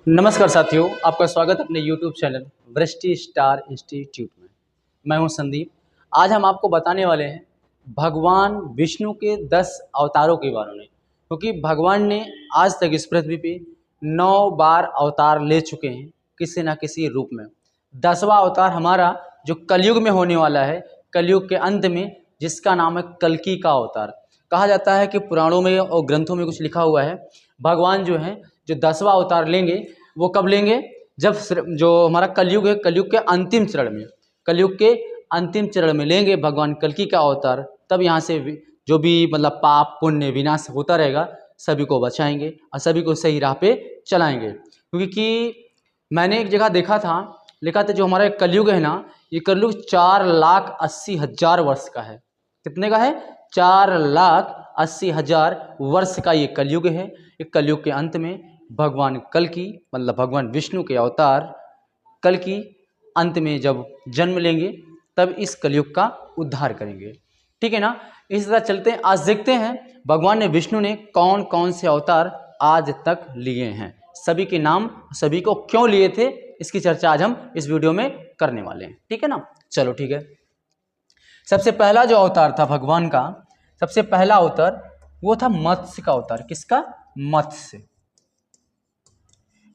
नमस्कार साथियों, आपका स्वागत अपने YouTube चैनल वृष्टि स्टार इंस्टीट्यूट में। मैं हूं संदीप। आज हम आपको बताने वाले हैं भगवान विष्णु के 10 अवतारों के बारे में, क्योंकि भगवान ने आज तक इस पृथ्वी पे 9 बार अवतार ले चुके हैं किसी न किसी रूप में। 10वां अवतार हमारा जो कलयुग में होने वाला है, कलयुग के अंत में, जिसका नाम है कल्कि का अवतार। कहा जाता है कि पुराणों में और ग्रंथों में कुछ लिखा हुआ है, भगवान जो है जो 10वां अवतार लेंगे वो कब लेंगे? जब जो हमारा कलयुग है, कलयुग के अंतिम चरण में, कलयुग के अंतिम चरण में लेंगे भगवान कल्कि का अवतार। तब यहाँ से जो भी मतलब पाप पुण्य विनाश होता रहेगा सभी को बचाएंगे और सभी को सही राह पे चलाएंगे। क्योंकि मैंने एक जगह देखा था, लिखा था जो हमारा कलयुग है ना, ये कलयुग 4,80,000 वर्ष का है। कितने का है? 4,80,000 वर्ष का ये कलयुग है। ये कलयुग के अंत में भगवान कल्कि मतलब भगवान विष्णु के अवतार कल्कि अंत में जब जन्म लेंगे तब इस कलयुग का उद्धार करेंगे। ठीक है ना? इस तरह चलते हैं, आज देखते हैं भगवान ने विष्णु ने कौन कौन से अवतार आज तक लिए हैं, सभी के नाम, सभी को क्यों लिए थे, इसकी चर्चा आज हम इस वीडियो में करने वाले हैं। ठीक है ना? चलो ठीक है। सबसे पहला जो अवतार था भगवान का, सबसे पहला अवतार वो था मत्स्य का अवतार। किसका? मत्स्य,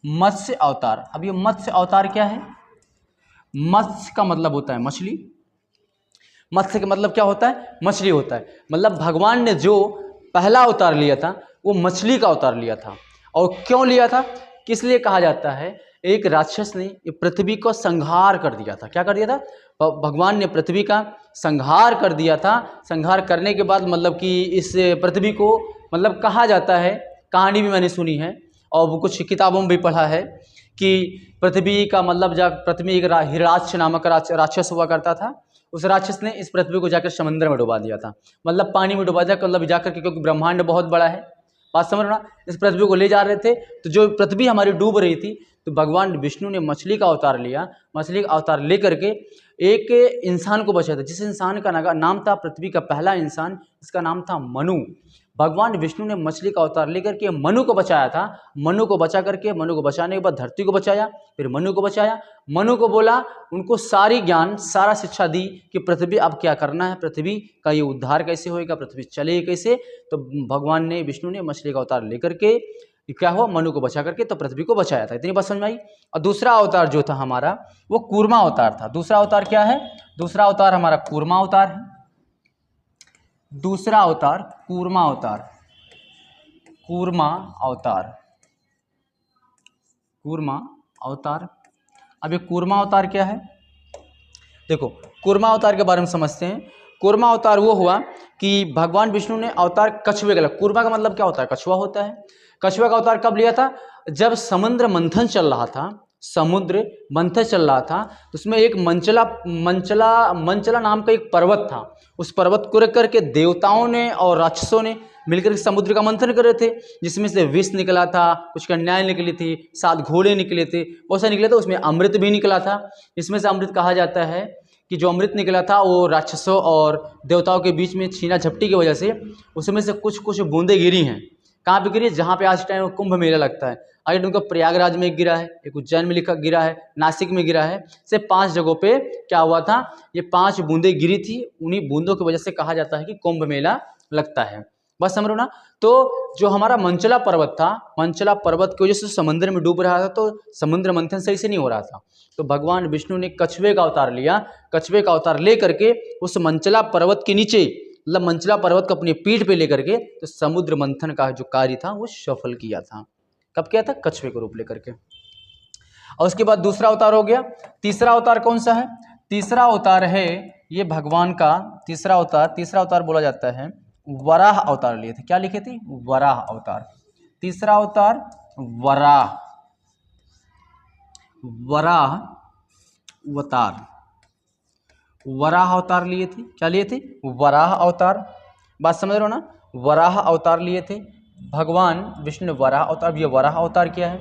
मत्स्य अवतार। अब ये मत्स्य अवतार क्या है? मत्स्य का मतलब होता है मछली। मत्स्य का मतलब क्या होता है? मछली होता है। मतलब भगवान ने जो पहला अवतार लिया था वो मछली का अवतार लिया था। और क्यों लिया था, किस लिए कहा जाता है? एक राक्षस ने पृथ्वी को संहार कर दिया था। क्या कर दिया था? भगवान ने पृथ्वी का संहार कर दिया था। संहार करने के बाद मतलब कि इस पृथ्वी को मतलब कहा जाता है, कहानी भी मैंने सुनी है और वो कुछ किताबों में भी पढ़ा है कि पृथ्वी का मतलब जब पृथ्वी एक हिरणाक्ष नामक राक्षस हुआ करता था, उस राक्षस ने इस पृथ्वी को जाकर समुद्र में डुबा दिया था। मतलब पानी में डुबा दिया, मतलब जाकर के, क्योंकि ब्रह्मांड बहुत बड़ा है, बात समझ रहा। इस पृथ्वी को ले जा रहे थे तो जो पृथ्वी हमारी डूब रही थी, तो भगवान विष्णु ने मछली का अवतार लिया। मछली का अवतार लेकर के एक इंसान को बचाया था, जिस इंसान का नाम था, पृथ्वी का पहला इंसान, इसका नाम था मनु। भगवान विष्णु ने मछली का अवतार लेकर के मनु को बचाया था। मनु को बचा करके, मनु को बचाने के बाद धरती को बचाया, फिर मनु को बचाया। मनु को बोला, उनको सारी ज्ञान, सारा शिक्षा दी कि पृथ्वी अब क्या करना है, पृथ्वी का ये उद्धार कैसे होएगा, पृथ्वी चलेगी कैसे। तो भगवान ने, विष्णु ने मछली का अवतार लेकर के क्या हुआ, मनु को बचा करके तो पृथ्वी को बचाया था। इतनी बात समझ में आई। और दूसरा अवतार जो था हमारा वो कूर्मा अवतार था। दूसरा अवतार क्या है? दूसरा अवतार हमारा कूर्मा अवतार है। दूसरा अवतार कूर्मा अवतार, कूर्मा अवतार, कूर्मा अवतार। अब ये कूर्मा अवतार क्या है? देखो, कूर्मा अवतार के बारे में समझते हैं। कूर्मा अवतार वो हुआ कि भगवान विष्णु ने अवतार कछुए का, कूर्मा का मतलब क्या होता है? कछुआ होता है। कछुआ का अवतार कब लिया था? जब समुद्र मंथन चल रहा था, समुद्र मंथन चल रहा था, तो उसमें एक मंचला नाम का एक पर्वत था। उस पर्वत को रख करके देवताओं ने और राक्षसों ने मिलकर समुद्र का मंथन कर रहे थे, जिसमें से विष निकला था, कुछ कन्याएं निकली थी, 7 घोड़े निकले थे, बहुत सारे निकले थे। उसमें अमृत भी निकला था। इसमें से अमृत कहा जाता है कि जो अमृत निकला था वो राक्षसों और देवताओं के बीच में छीना झपटी की वजह से उसमें से कुछ कुछ बूंदें गिरी हैं। कहाँ पे गिरी? जहाँ पे आज टाइम कुंभ मेला लगता है। आज उनका प्रयागराज में एक गिरा है, एक उज्जैन में लिखा गिरा है, नासिक में गिरा है। से 5 जगहों पे क्या हुआ था, ये 5 बूंदें गिरी थी। उन्हीं बूंदों की वजह से कहा जाता है कि कुंभ मेला लगता है। बस समझो ना। तो जो हमारा मंचला पर्वत था, मंचला पर्वत की वजह से समुद्र में डूब रहा था, तो समुद्र मंथन सही से नहीं हो रहा था। तो भगवान विष्णु ने कछुए का अवतार लिया। कछुए का अवतार ले करके उस मंचला पर्वत के नीचे, मतलब मंचला पर्वत को अपनी पीठ पे लेकर के, तो समुद्र मंथन का जो कार्य था वो सफल किया था। कब किया था? कछुए का रूप लेकर के। और उसके बाद दूसरा अवतार हो गया। तीसरा अवतार कौन सा है? तीसरा अवतार है ये भगवान का तीसरा अवतार बोला जाता है वराह अवतार लिए थे। क्या लिखे थे? वराह अवतार। तीसरा अवतार वराह, वराह अवतार, वराह अवतार लिए थे। क्या लिए थे? वराह अवतार। बात समझ रहे हो ना? वराह अवतार लिए थे भगवान विष्णु ने वराह अवतार। ये वराह अवतार क्या है?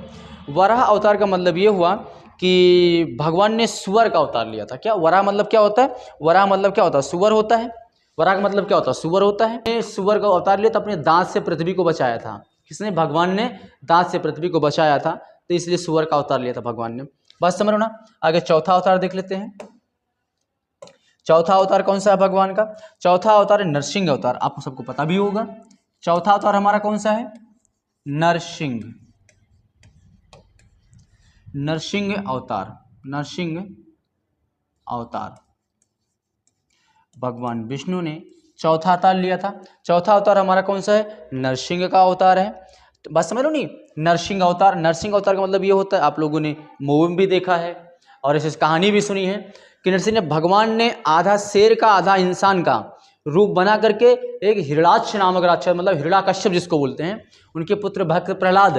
वराह अवतार का मतलब ये हुआ कि भगवान ने सुअर का अवतार लिया था। क्या वराह मतलब क्या होता है? वराह मतलब क्या होता है? सुअर होता है। वराह का मतलब क्या होता है? सुअर होता है। सुअर का अवतार लिया तो अपने दांत से पृथ्वी को बचाया था। किसने? भगवान ने दांत से पृथ्वी को बचाया था। तो इसलिए सुअर का अवतार लिया था भगवान ने। बात समझ लो ना। आगे चौथा अवतार देख लेते हैं। चौथा अवतार कौन सा है भगवान का? चौथा अवतार है नरसिंह अवतार। आपको सबको पता भी होगा चौथा अवतार हमारा कौन सा है? नरसिंह। नरसिंह अवतार। नरसिंह अवतार भगवान विष्णु ने चौथा अवतार लिया था। चौथा अवतार हमारा कौन सा है? नरसिंह का अवतार है। तो बस समझ लो नहीं, नरसिंह अवतार। नरसिंह अवतार का मतलब ये होता है, आप लोगों ने मूवी में भी देखा है और इस कहानी भी सुनी है कि नरसिंह ने, भगवान ने आधा शेर का आधा इंसान का रूप बना करके एक हिरणाक्ष नामक राक्षस, मतलब हिरण्याकश्यप जिसको बोलते हैं, उनके पुत्र भक्त प्रहलाद,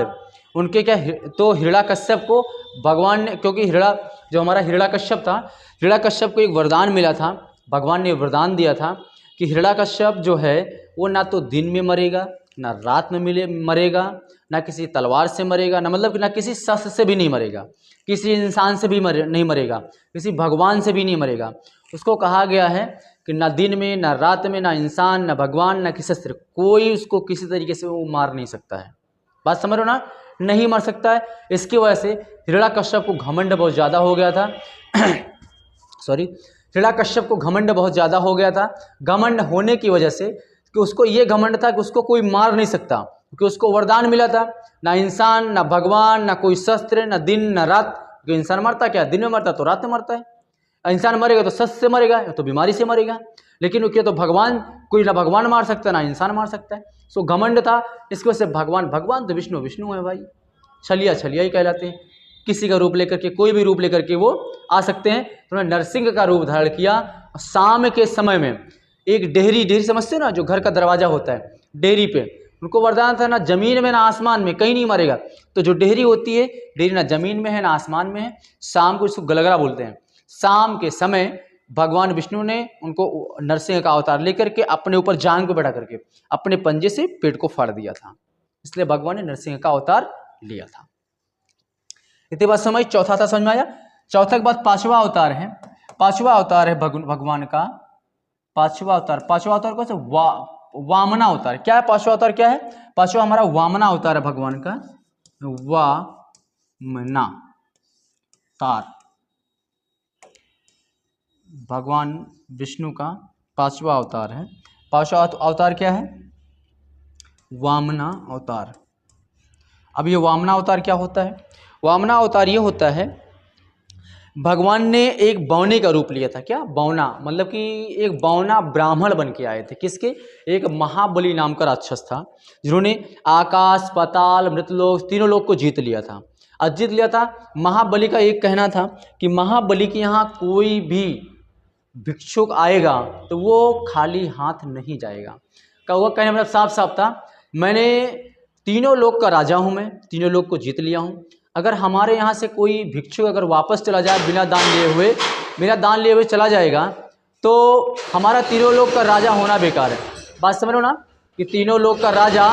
उनके क्या तो हिरण्याकश्यप को भगवान ने, क्योंकि जो हमारा हिरण्याकश्यप था, हिरण्याकश्यप को एक वरदान मिला था, भगवान ने वरदान दिया था कि हिरण्याकश्यप जो है वो ना तो दिन में मरेगा, ना रात में मरेगा, ना किसी तलवार से मरेगा, ना मतलब ना किसी शस्त्र से भी नहीं मरेगा, किसी इंसान से भी नहीं मरेगा, किसी भगवान से भी नहीं मरेगा। उसको कहा गया है कि ना दिन में, ना रात में, ना इंसान, ना भगवान, ना किसी शस्त्र, कोई उसको किसी तरीके से वो मार नहीं सकता है। बात समझ रहे हो ना? नहीं मर सकता है। इसकी वजह से हिरण्याकश्यप को घमंड बहुत ज़्यादा हो गया था सॉरी, हिरण्याकश्यप को घमंड बहुत ज़्यादा हो गया था। घमंड होने की वजह से कि उसको ये घमंड था कि उसको कोई मार नहीं सकता, क्योंकि उसको वरदान मिला था, ना इंसान, ना भगवान, ना कोई शस्त्र, ना दिन, ना रात। क्योंकि इंसान मरता क्या? दिन में मरता तो रात में मरता है। इंसान मरेगा तो शस्त्र से मरेगा, तो बीमारी से मरेगा। लेकिन उसके तो भगवान, कोई ना भगवान मार सकता है ना इंसान मार सकता है। सो घमंड था, इसकी वजह से भगवान तो विष्णु है भाई, छलिया ही कहलाते हैं। किसी का रूप लेकर के, कोई भी रूप लेकर के वो आ सकते हैं। तो उन्होंने नरसिंह का रूप धारण किया। शाम के समय में एक डेहरी समझते हो ना, जो घर का दरवाजा होता है, डेहरी पे उनको वरदान था, ना जमीन में ना आसमान में कहीं नहीं मरेगा। तो जो डेहरी होती है, डेहरी ना जमीन में है ना आसमान में है, शाम को इसको गलगला बोलते हैं। शाम के समय भगवान विष्णु ने उनको नरसिंह का अवतार लेकर के अपने ऊपर जांग पे बैठा करके अपने पंजे से पेट को फाड़ दिया था, इसलिए भगवान ने नरसिंह का अवतार लिया था। इतनी बात समझ, चौथा था समझ में आया। चौथा के बाद पांचवा अवतार है। पांचवा अवतार है भगवान का पांचवा अवतार। पांचवा अवतार कौन सा? वामना अवतार। क्या है पांचवा अवतार? क्या है पांचवा? हमारा वामना अवतार है भगवान का। वामना अवतार भगवान विष्णु का पांचवा अवतार है। पांचवा अवतार क्या है? वामना अवतार। अब ये वामना अवतार क्या होता है? वामना अवतार ये होता है, भगवान ने एक बौने का रूप लिया था। क्या? बौना, मतलब कि एक बौना ब्राह्मण बन के आए थे। किसके? एक महाबली नाम का राक्षस था, जिन्होंने आकाश, पाताल, मृतलोक, तीनों लोक को जीत लिया था। जीत लिया था। महाबली का एक कहना था कि महाबली के यहाँ कोई भी भिक्षुक आएगा तो वो खाली हाथ नहीं जाएगा। का वो कहने मतलब साफ साफ था, मैंने तीनों लोक का राजा हूँ, मैं तीनों लोक को जीत लिया हूँ। अगर हमारे यहाँ से कोई भिक्षुक अगर वापस चला जाए बिना दान लिए हुए चला जाएगा, तो हमारा तीनों लोक का राजा होना बेकार है। बात समझ लो ना, कि तीनों लोक का राजा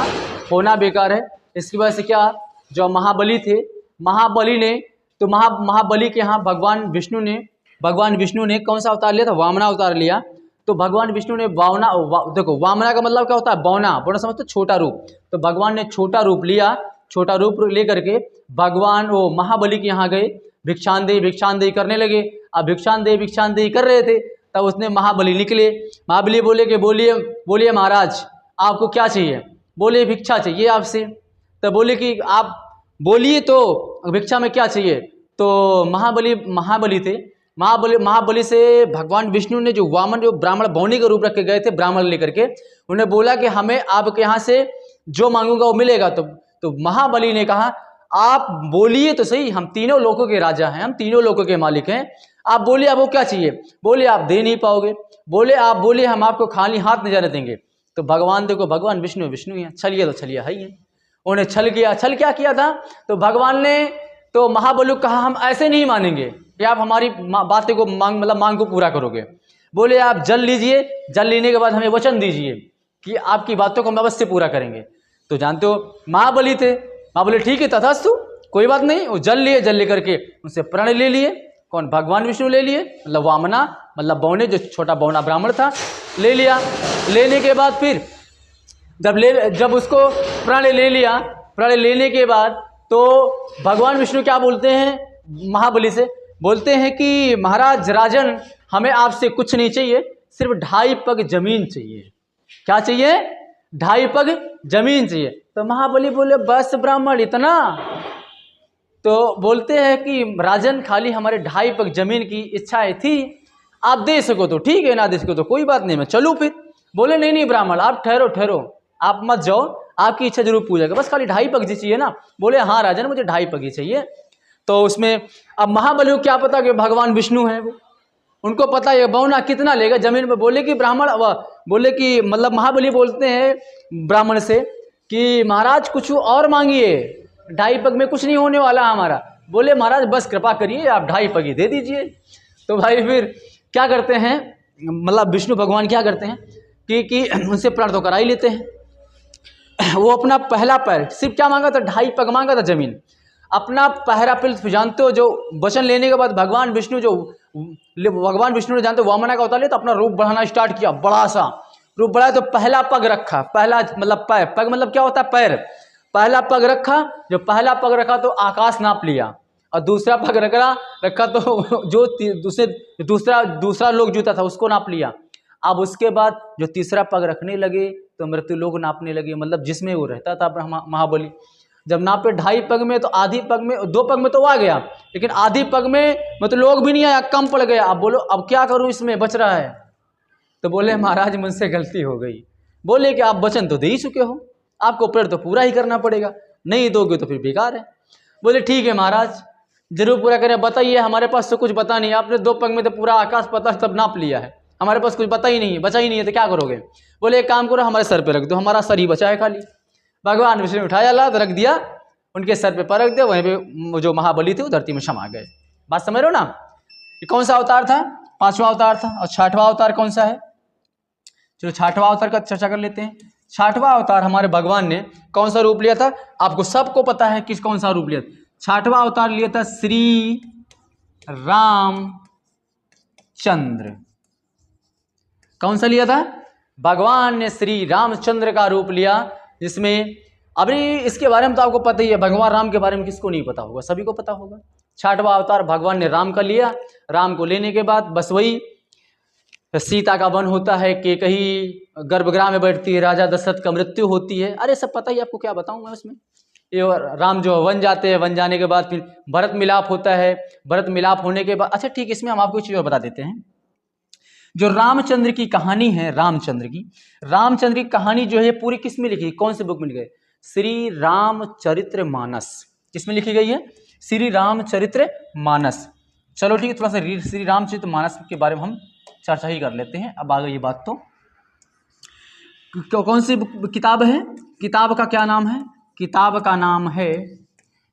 होना बेकार है। इसकी वजह से क्या, जो महाबली थे, महाबली ने तो महाबली के यहाँ भगवान विष्णु ने कौन सा अवतार लिया था? वामना अवतार लिया। तो भगवान विष्णु ने देखो वामना का मतलब क्या होता है? बौना समझते, छोटा रूप। तो भगवान ने छोटा रूप लिया। छोटा रूप लेकर के भगवान वो महाबली के यहाँ गए, भिक्षांदेही करने लगे। अब भिक्षांदेही कर रहे थे, तब उसने महाबली निकले। महाबली बोले कि बोलिए महाराज, आपको क्या चाहिए? बोले भिक्षा चाहिए आपसे। तब बोले कि आप बोलिए तो भिक्षा में क्या चाहिए? तो महाबली थे। महाबली से भगवान विष्णु ने जो ब्राह्मण बौनी का रूप रख के गए थे, ब्राह्मण लेकर के, उन्हें बोला कि हमें आपके यहाँ से जो मांगूंगा वो मिलेगा। तो महाबली ने कहा, आप बोलिए तो सही, हम तीनों लोकों के राजा हैं, हम तीनों लोकों के मालिक हैं, आप बोलिए आपको क्या चाहिए? बोले आप दे नहीं पाओगे। आप बोलिए हम आपको खाली हाथ नहीं जाने देंगे। तो भगवान देखो, भगवान विष्णु है, छलिया तो छलिया है ही। उन्हें छल क्या किया था? तो भगवान ने तो महाबली को कहा, हम ऐसे नहीं मानेंगे कि आप हमारी बातें को मांग को पूरा करोगे। बोले आप जल लीजिए, जल लेने के बाद हमें वचन दीजिए कि आपकी बातों को हम अवश्य पूरा करेंगे। तो जानते हो महाबली थे। महाबली ठीक है तथास्तु, कोई बात नहीं। वो जल लेकर के उनसे प्रण ले लिए। कौन? भगवान विष्णु ले लिए, मतलब वामना, मतलब बौने, जो छोटा बौना ब्राह्मण था, ले लिया। लेने के बाद फिर जब उसको प्रण ले लिया, प्रण लेने के बाद तो भगवान विष्णु क्या बोलते हैं महाबली से, बोलते हैं कि महाराज राजन, हमें आपसे कुछ नहीं चाहिए, सिर्फ 2.5 पग जमीन चाहिए। क्या चाहिए? 2.5 पग जमीन चाहिए। तो महाबली बोले बस ब्राह्मण इतना? तो बोलते हैं कि राजन खाली हमारे 2.5 पग जमीन की इच्छा थी, आप दे सको तो ठीक है, ना दे सको तो कोई बात नहीं, मैं चलूँ फिर। बोले नहीं नहीं ब्राह्मण, आप ठहरो, आप मत जाओ, आपकी इच्छा जरूर पूजा कर, बस खाली 2.5 पग जी चाहिए ना। बोले हाँ राजन, मुझे 2.5 पग ही चाहिए। तो उसमें अब महाबली को क्या पता कि भगवान विष्णु है, वो उनको पता है बौना कितना लेगा जमीन पे। बोले कि ब्राह्मण, बोले कि मतलब महाबली बोलते हैं ब्राह्मण से कि महाराज कुछ और मांगिए, 2.5 पग में कुछ नहीं होने वाला हमारा। बोले महाराज बस कृपा करिए, आप 2.5 पग ही दे दीजिए। तो भाई फिर क्या करते हैं, मतलब विष्णु भगवान क्या करते हैं कि उनसे प्रण तो करा ही लेते हैं। वो अपना पहला पैर सिर्फ क्या मांगा था, 2.5 पग मांगा था जमीन, अपना पहला पैर जानते हो, जो वचन लेने के बाद भगवान विष्णु ने जानते हो वामना का अवतार लिया, तो अपना रूप बढ़ाना स्टार्ट किया, बड़ा सा रूप बढ़ाया। तो पहला पग रखा, पहला मतलब पैर, पग मतलब क्या होता है पैर, पहला पग रखा, जो पहला पग रखा तो आकाश नाप लिया, और दूसरा पग रखा तो जो दूसरा लोग जूता था उसको नाप लिया। अब उसके बाद जो तीसरा पग रखने लगे तो मृत्यु लोग नापने लगे, मतलब जिसमें वो रहता था महाबली। जब नापे 2.5 पग में, तो आधी पग में, 2 पग में तो वो आ गया, लेकिन आधी पग में मतलब लोग भी नहीं आया, कम पड़ गया। अब बोलो अब क्या करूं, इसमें बच रहा है। तो बोले महाराज मुझसे गलती हो गई। बोले कि आप वचन तो दे ही चुके हो, आपको प्रण तो पूरा ही करना पड़ेगा, नहीं दोगे तो फिर बेकार है। बोले ठीक है महाराज, जरूर पूरा करें, बताइए, हमारे पास तो कुछ बता नहीं, आपने 2 पग में तो पूरा आकाश पता सब नाप लिया है, हमारे पास कुछ बता ही नहीं है, बचा ही नहीं है, तो क्या करोगे? बोले एक काम करो, हमारे सर पे रख दो, हमारा सर ही बचा है खाली। भगवान विष्णु ने उठाया लात रख दिया, उनके सर पे पर रख दिया, वहीं पे जो महाबली थे वो धरती में समा गए। बात समझ रहे हो ना? ये कौन सा अवतार था? 5वां अवतार था। और 6वां अवतार कौन सा है? चलो 6वां अवतार का चर्चा कर लेते हैं। 6वां अवतार हमारे भगवान ने कौन सा रूप लिया था? आपको सबको पता है किस कौन सा रूप लिया था। 6वां अवतार लिया था श्री रामचंद्र। कौन सा लिया था? भगवान ने श्री रामचंद्र का रूप लिया, जिसमें अभी इसके बारे में तो आपको पता ही है, भगवान राम के बारे में किसको नहीं पता होगा, सभी को पता होगा। 6वां अवतार भगवान ने राम का लिया। राम को लेने के बाद बस वही सीता का वन होता है कि कहीं गर्भगृह में बैठती है, राजा दशरथ का मृत्यु होती है, अरे सब पता ही, आपको क्या बताऊं मैं उसमें। ये राम जो वन जाते हैं, वन जाने के बाद फिर भरत मिलाप होता है, भरत मिलाप होने के बाद, अच्छा ठीक, इसमें हम आपको एक चीज़ और बता देते हैं। जो रामचंद्र की कहानी है, रामचंद्र की कहानी जो है पूरी किस में लिखी, कौन से बुक में लिखी है? श्री रामचरितमानस। किसमें लिखी गई है? श्री रामचरितमानस। चलो ठीक है, थोड़ा सा श्री रामचरितमानस के बारे में हम चर्चा ही कर लेते हैं। अब आ गई ये बात, तो कौन सी किताब है? किताब का क्या नाम है? किताब का नाम है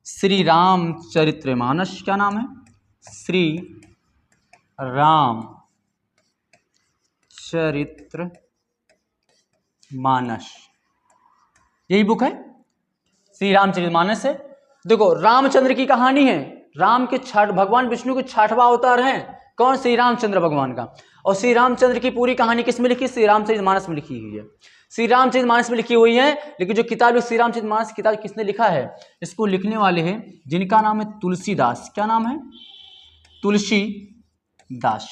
श्री रामचरितमानस। क्या नाम है? श्री रामचरितमानस, यही बुक है, श्री रामचरितमानस है। देखो रामचंद्र की कहानी है, राम के भगवान विष्णु के 6वां अवतार हैं, कौन? श्री रामचंद्र भगवान का। और श्री रामचंद्र की पूरी कहानी किस में लिखी? श्री रामचरितमानस में लिखी हुई है। श्री रामचरितमानस में लिखी हुई है, लेकिन जो किताब श्री रामचरितमानस किताब किसने लिखा है? इसको लिखने वाले हैं जिनका नाम है तुलसीदास। क्या नाम है? तुलसीदास।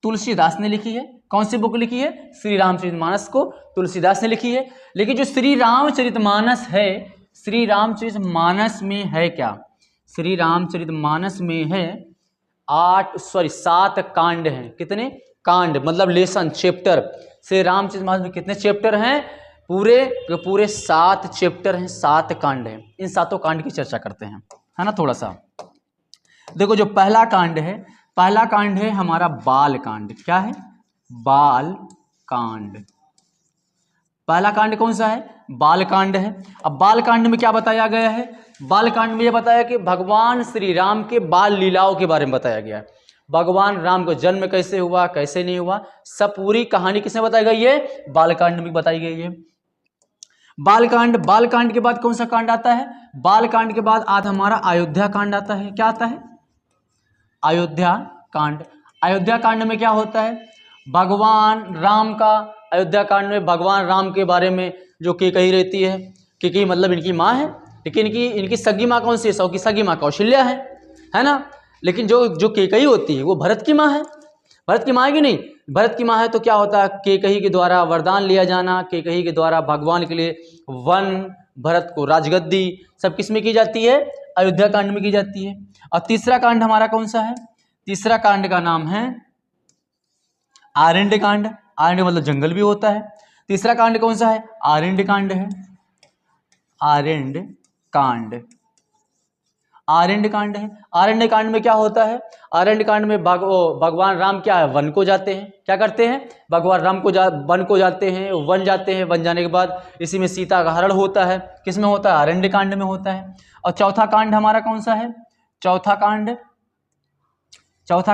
तुलसीदास ने लिखी है। कौन सी बुक लिखी है? श्री रामचरितमानस को तुलसीदास ने लिखी है। लेकिन जो श्री रामचरितमानस है, श्री रामचरितमानस में है क्या? श्री रामचरितमानस में है 7 कांड हैं। कितने कांड? मतलब लेसन, चैप्टर। श्री रामचरितमानस में कितने चैप्टर हैं? पूरे 7 चैप्टर हैं, 7 कांड हैं। इन 7 कांड की चर्चा करते हैं, है ना। थोड़ा सा देखो, जो पहला कांड है हमारा बाल कांड। क्या है? बाल कांड। पहला कांड कौन सा है? बाल कांड है। अब बाल कांड में क्या बताया गया है? बाल कांड में यह बताया कि भगवान श्री राम के बाल लीलाओं के बारे में बताया गया है। भगवान राम को जन्म कैसे हुआ, कैसे नहीं हुआ, सब पूरी कहानी किसने बताई गई है? बाल कांड में बताई गई है। बाल कांड के बाद कौन सा कांड आता है? बाल कांड के बाद आज हमारा अयोध्या कांड आता है। क्या आता है? अयोध्या कांड। अयोध्या कांड में क्या होता है? भगवान राम का, अयोध्या कांड में भगवान राम के बारे में जो कैकेयी रहती है, कैकेयी मतलब इनकी माँ है, लेकिन इनकी सगी माँ कौन सी है? सौ की सगी माँ कौशल्या है ना। लेकिन जो केकई होती है वो भरत की माँ है। भरत की माँ है कि नहीं? भरत की माँ है तो क्या होता है? केकई के द्वारा वरदान लिया जाना, केकई के द्वारा भगवान के लिए वन, भरत को राजगद्दी, सब किस में की जाती है? अयोध्या कांड में की जाती है। और तीसरा कांड हमारा कौन सा है? तीसरा कांड का नाम है आरण्य कांड। आरण्य मतलब जंगल भी होता है। तीसरा कांड कौन सा है? आरण्य कांड है। आरण्य कांड, आरण्य कांड है। आरण्य कांड में क्या होता है? आरण्य कांड में भगवान राम क्या है? वन को जाते हैं। क्या करते हैं? भगवान राम को वन को जाते हैं, वन जाते हैं। वन जाने के बाद इसी में सीता का हरण होता है। किस में होता है? आरण्य कांड में होता है। और चौथा कांड हमारा कौन सा है? चौथा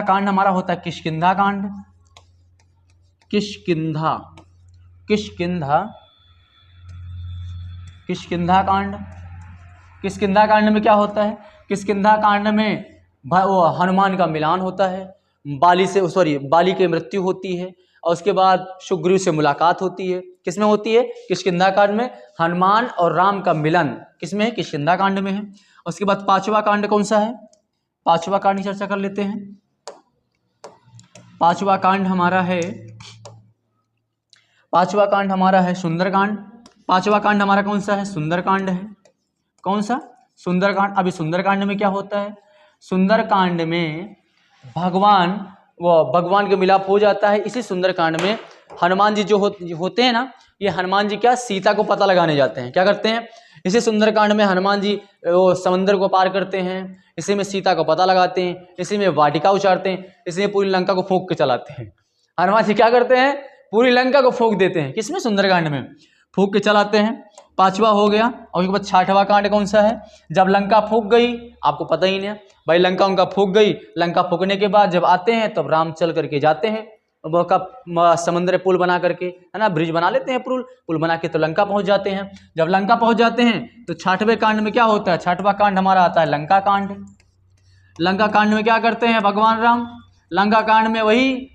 कांड हमारा होता है किष्किंधा कांड। किष्किंधा कांड। किष्किंधा कांड में क्या होता है? किष्किंधा कांड में वो हनुमान का मिलान होता है, बाली की मृत्यु होती है, और उसके बाद सुग्रीव से मुलाकात होती है। किसमें होती है? किष्किंधा कांड में हनुमान और राम का मिलन किसमें है? किष्किंधा कांड में है। उसके बाद पांचवा कांड कौन सा है? पांचवा कांड की चर्चा कर लेते हैं। पांचवा कांड हमारा है सुंदरकांड। पांचवा कांड हमारा कौन सा है? सुंदरकांड है। कौन सा? सुंदरकांड। अभी सुंदरकांड में क्या होता है? सुंदरकांड में भगवान के मिलाप हो जाता है। इसी सुंदरकांड में हनुमान जी जो होते हैं ना, ये हनुमान जी क्या सीता को पता लगाने जाते हैं। क्या करते हैं? इसी सुंदरकांड में हनुमान जी वो समंदर को पार करते हैं, इसी में सीता को पता लगाते हैं, इसी में वाटिका उचारते हैं, इसी में पूरी लंका को फूंक के चलाते हैं। हनुमान जी क्या करते हैं? पूरी लंका को फूंक देते हैं। किसमें? सुंदरकांड में फूंक के चलाते हैं। पांचवा हो गया। और उसके बाद छठवां कांड कौन सा है? जब लंका फूंक गई, आपको पता ही नहीं भाई, लंका उनका फूंक गई। लंका फूंकने के बाद जब आते हैं तब राम चल करके जाते हैं, वो का समुद्र पुल बना करके, है ना, ब्रिज बना लेते हैं, पुल बना के तो लंका पहुंच जाते हैं। जब लंका पहुंच जाते हैं तो छठवें कांड में क्या होता है? छठवां कांड हमारा आता है लंका कांड। लंका कांड में क्या करते हैं भगवान राम? लंका कांड में वही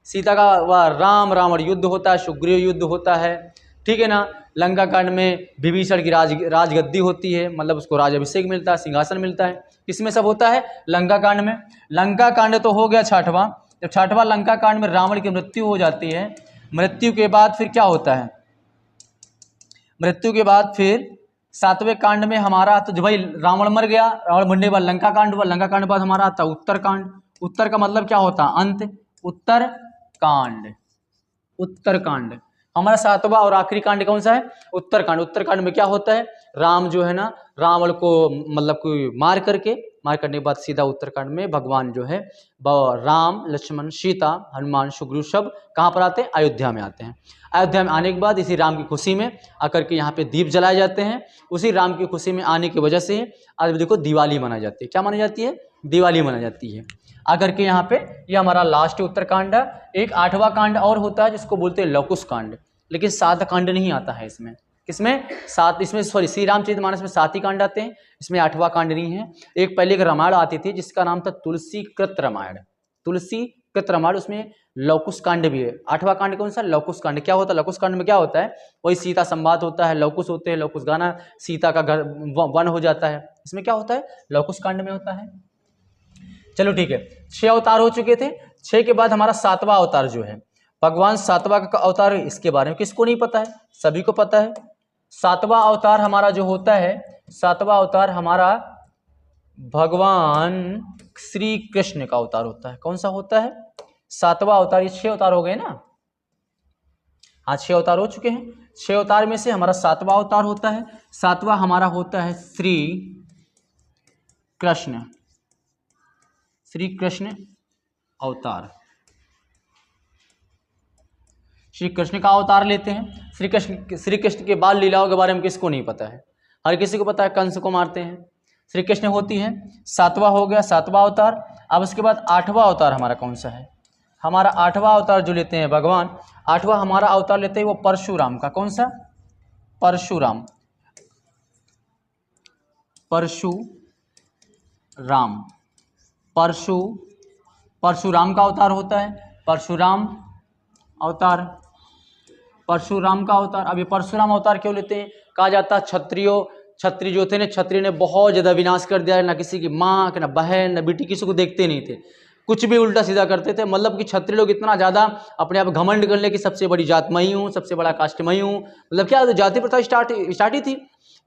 सीता का राम रावण युद्ध होता है, सुग्रीव युद्ध होता है, ठीक है ना। लंका कांड में विभीषण की राजगद्दी होती है, मतलब उसको राज अभिषेक मिलता है, सिंहासन मिलता है। किसमें सब होता है? लंका कांड में। लंका कांड तो हो गया छठवां। जब छठवां लंका कांड में रावण की मृत्यु हो जाती है, मृत्यु के बाद फिर क्या होता है? मृत्यु के बाद फिर सातवें कांड में हमारा तो भाई रावण मर गया, रावण मरने के बाद लंका कांड हुआ। लंका कांड के बाद हमारा आता उत्तर कांड। उत्तर का मतलब क्या होता है? अंत। उत्तर कांड हमारा सातवां और आखिरी कांड कौन सा है? उत्तर कांड। उत्तर कांड में क्या होता है? राम जो है ना, रावण को मतलब कोई मार करने के बाद सीधा उत्तरकांड में भगवान जो है राम, लक्ष्मण, सीता, हनुमान, सुग्रीव सब कहाँ पर आते हैं? अयोध्या में आते हैं। अयोध्या में आने के बाद इसी राम की खुशी में आकर के यहाँ पे दीप जलाए जाते हैं। उसी राम की खुशी में आने की वजह से आज देखो दिवाली मनाई जाती है। क्या मानी जाती है? दिवाली मनाई जाती है। आकर के यहाँ पे ये हमारा लास्ट उत्तरकांड है। एक आठवां कांड और होता है जिसको बोलते हैं लवकुश कांड, लेकिन सात कांड नहीं आता है इसमें। किसमें? सात। इसमें श्री रामचरितमानस में 7 ही कांड आते हैं, इसमें 8वां कांड नहीं है। एक पहले एक रामायण आती थी जिसका नाम था तुलसी कृत रामायण। तुलसी कृत रामायण, उसमें लवकुश कांड भी है। 8वां कांड कौन सा? लवकुश कांड। क्या होता है लवकुश कांड में? क्या होता है? वही सीता संवाद होता है, लवकुश होते हैं, लवकुश गाना, सीता का घर वन हो जाता है। इसमें क्या होता है? लवकुश कांड में होता है। चलो ठीक है, 6 अवतार हो चुके थे। 6 के बाद हमारा 7वां अवतार जो है भगवान, 7वां का अवतार है, इसके बारे में किसको नहीं पता है? सभी को पता है। 7वां अवतार हमारा जो होता है, 7वां अवतार हमारा भगवान श्री कृष्ण का अवतार होता है। कौन सा होता है? 7वां अवतार। ये 6 अवतार हो गए ना? हाँ, 6 अवतार हो चुके हैं। 6 अवतार में से हमारा 7वां अवतार होता है। 7वां हमारा होता है श्री कृष्ण अवतार। श्री कृष्ण का अवतार लेते हैं। श्री कृष्ण के बाल लीलाओं के बारे में किसको नहीं पता है? हर किसी को पता है, कंस को मारते हैं। श्री कृष्ण होती है। 7वां हो गया, 7वां अवतार। अब उसके बाद 8वां अवतार हमारा कौन सा है? हमारा 8वां अवतार जो लेते हैं भगवान, 8वां हमारा अवतार लेते हैं वो परशुराम का। कौन सा? परशुराम का अवतार होता है। परशुराम का अवतार। अब ये परशुराम अवतार क्यों लेते हैं? कहा जाता है क्षत्रिय जो थे ना, क्षत्रिय ने बहुत ज़्यादा विनाश कर दिया, ना किसी की माँ, ना बहन, ना बेटी, किसी को देखते नहीं थे, कुछ भी उल्टा सीधा करते थे। मतलब कि क्षत्रिय लोग इतना ज़्यादा अपने आप घमंड कर ले कि सबसे बड़ी जात मैं ही हूँ, सबसे बड़ा कास्ट मैं ही हूँ। मतलब क्या जाति प्रथा स्टार्ट ही थी।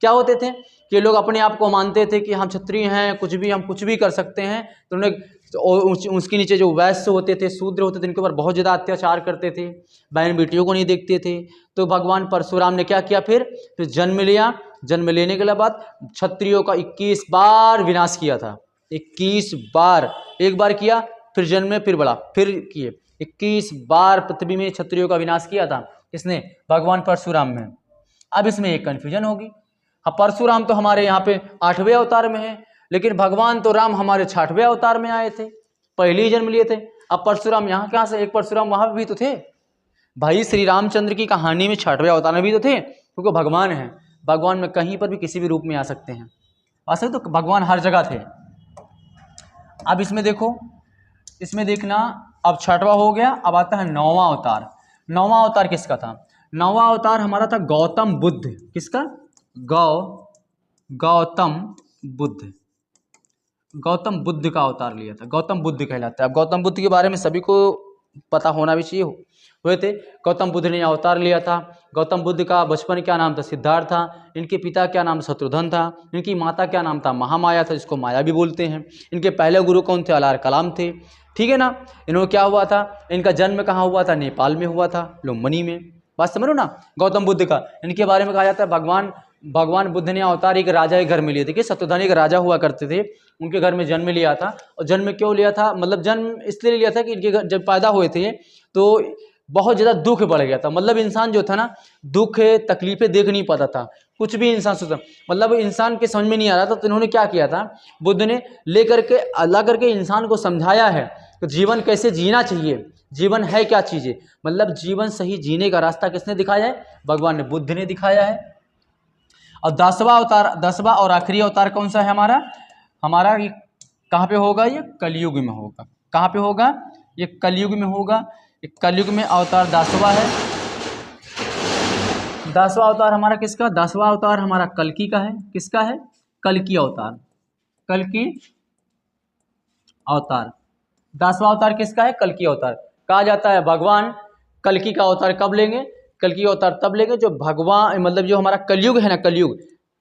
क्या होते थे कि लोग अपने आप को मानते थे कि हम क्षत्रिय हैं, हम कुछ भी कर सकते हैं। तो उन्हें उसके नीचे जो वैश्य होते थे, शूद्र होते थे, इनके ऊपर बहुत ज़्यादा अत्याचार करते थे, बहन बेटियों को नहीं देखते थे। तो भगवान परशुराम ने क्या किया, फिर जन्म लिया। जन्म लेने के बाद क्षत्रियों का 21 बार विनाश किया था। 21 बार, एक बार किया, फिर जन्म में, फिर बड़ा, फिर किए। 21 बार पृथ्वी में क्षत्रियों का विनाश किया था। किसने? भगवान परशुराम में। अब इसमें एक कन्फ्यूजन होगी। हाँ, परशुराम तो हमारे यहाँ पे 8वें अवतार में है, लेकिन भगवान तो राम हमारे 6वें अवतार में आए थे, पहले ही जन्म लिए थे। अब परशुराम यहाँ कहाँ से? एक परशुराम वहां भी तो थे भाई। श्री रामचंद्र की कहानी में 6वें अवतार में भी तो थे, क्योंकि भगवान है। भगवान में कहीं पर भी किसी भी रूप में आ सकते हैं, वैसे तो भगवान हर जगह थे। अब इसमें देखो, इसमें देखना, अब 6वां हो गया, अब आता है 9वां अवतार। 9वां अवतार किसका था? 9वां अवतार हमारा था गौतम बुद्ध। किसका? गौतम बुद्ध। गौतम बुद्ध का अवतार लिया था, गौतम बुद्ध कहलाता है। अब गौतम बुद्ध के बारे में सभी को पता होना भी चाहिए, हुए थे। गौतम बुद्ध ने अवतार लिया था। गौतम बुद्ध का बचपन क्या नाम था? सिद्धार्थ था। इनके पिता क्या नाम? शत्रुघ्न था। इनकी माता क्या नाम था? महामाया था, जिसको माया भी बोलते हैं। इनके पहले गुरु कौन थे? अलार कलाम थे। ठीक है ना। इन्होंने क्या हुआ था? इनका जन्म कहाँ हुआ था? नेपाल में हुआ था, लुम्बिनी में। बात समझ लो ना। गौतम बुद्ध का, इनके बारे में कहा जाता है भगवान बुद्ध ने अवतार एक राजा के घर में लिए थे। कि शत्रुघ्न एक राजा हुआ करते थे, उनके घर में जन्म लिया था। और जन्म क्यों लिया था? मतलब जन्म इसलिए लिया था कि इनके घर जब पैदा हुए थे तो बहुत ज़्यादा दुख बढ़ गया था। मतलब इंसान जो था ना, दुख तकलीफें देख नहीं पाता था, कुछ भी इंसान सोचता, मतलब इंसान के समझ में नहीं आ रहा था। तो इन्होंने क्या किया था? बुद्ध ने लेकर के ला करके इंसान को समझाया है कि जीवन कैसे जीना चाहिए, जीवन है क्या चीज़ें। मतलब जीवन सही जीने का रास्ता किसने दिखाया है? भगवान ने, बुद्ध ने दिखाया है। और 10वां अवतार, 10वां और आखिरी अवतार कौन सा है हमारा ये कहाँ पे होगा? ये कलयुग में होगा। कहाँ पे होगा? ये कलयुग में होगा। ये कलयुग में अवतार 10वां है। 10वां अवतार हमारा किसका? 10वां अवतार हमारा कल्कि का है। किसका है? कल्कि अवतार। कल्कि अवतार 10वां अवतार किसका है? कल्कि अवतार। कहा जाता है भगवान कल्कि का अवतार कब लेंगे? कल्कि अवतार तब लेंगे जो भगवान, मतलब जो हमारा कलयुग है ना,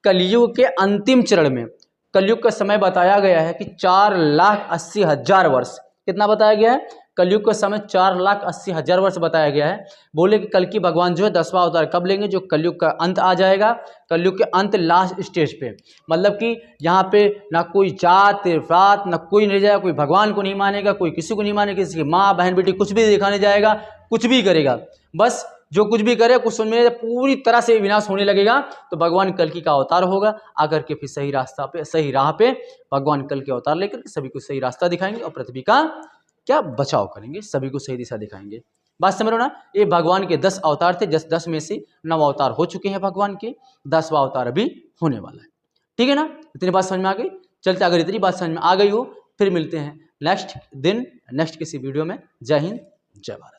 कलयुग के अंतिम चरण में। कलयुग का समय बताया गया है कि 4,80,000 वर्ष। कितना बताया गया है? कलयुग का समय 4,80,000 वर्ष बताया गया है। बोले कि कल्कि भगवान जो है 10वां अवतार कब लेंगे? जो कलयुग का अंत आ जाएगा, कलयुग के अंत लास्ट स्टेज पे। मतलब कि यहाँ पे ना कोई जात पात, ना कोई नहीं जाएगा, कोई भगवान को नहीं मानेगा, कोई किसी को नहीं मानेगा, किसी की माँ बहन बेटी कुछ भी दिखाने जाएगा, कुछ भी करेगा, बस जो कुछ भी करे कुछ में पूरी तरह से विनाश होने लगेगा। तो भगवान कल्कि का अवतार होगा, आकर के फिर सही रास्ता पे, सही राह पे भगवान कल्कि अवतार लेकर सभी को सही रास्ता दिखाएंगे और पृथ्वी का क्या बचाव करेंगे, सभी को सही दिशा दिखाएंगे। बात समझ लो ना। ये भगवान के 10 अवतार थे। 10 में से 9 अवतार हो चुके हैं भगवान के, 10वां अवतार अभी होने वाला है। ठीक है ना। इतनी बात समझ में आ गई? चलते, अगर इतनी बात समझ में आ गई हो, फिर मिलते हैं नेक्स्ट दिन, नेक्स्ट किसी वीडियो में। जय हिंद, जय भारत।